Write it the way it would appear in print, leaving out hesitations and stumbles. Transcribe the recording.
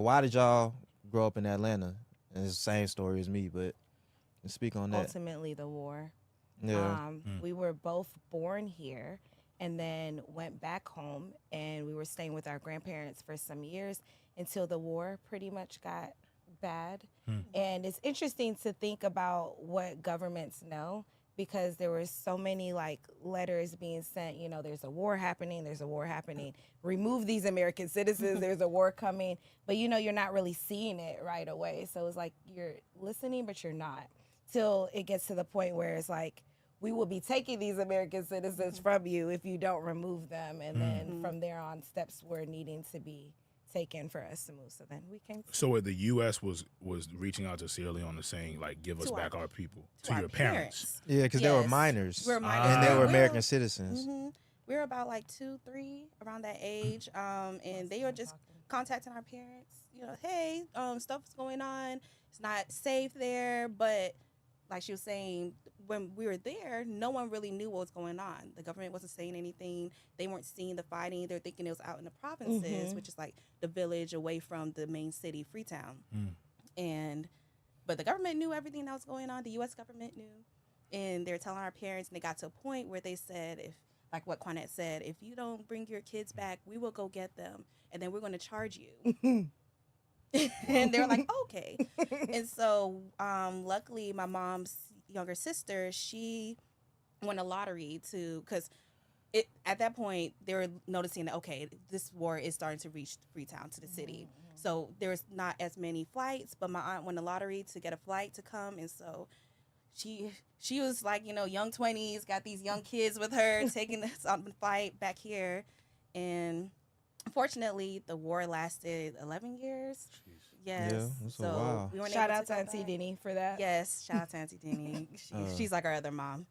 why did y'all grow up in Atlanta? And it's the same story as me, but speak on that. Ultimately, the war. Yeah. We were both born here and then went back home, and we were staying with our grandparents for some years until the war pretty much got bad. And it's interesting to think about what governments know, because there were so many like letters being sent, you know, there's a war happening, remove these American citizens, there's a war coming, but you know, you're not really seeing it right away. So it's like you're listening, but you're not, till it gets to the point where it's like, we will be taking these American citizens from you if you don't remove them. And then from there on, steps were needing to be taken for us to move. So then we came. So the U.S. was reaching out to Sierra Leone and saying, like, give us back our people, to your parents. Yeah, because they were minors. We're minors. And they were We American citizens. We were about like 2, 3 around that age. And they were just contacting our parents, you know, hey, stuff's going on. It's not safe there. But like she was saying, when we were there, no one really knew what was going on. The government wasn't saying anything. They weren't seeing the fighting. They're thinking it was out in the provinces, which is like the village away from the main city, Freetown. But the government knew everything that was going on. The U.S. government knew. And they were telling our parents, and they got to a point where they said, if, like what Quanette said, if you don't bring your kids back, we will go get them, and then we're going to charge you. And they were like, okay. And so luckily, my mom's younger sister, she won a lottery because at that point, they were noticing that, okay, this war is starting to reach Freetown, to the city. So there's not as many flights, but my aunt won a lottery to get a flight to come. And so she was like, you know, young 20s, got these young kids with her, taking this on the flight back here. And unfortunately, the war lasted 11 years. Yes. Yeah, that's so a while. we weren't Shout able out to Auntie back. Denny for that. Yes, shout out to Auntie Denny. She's like our other mom.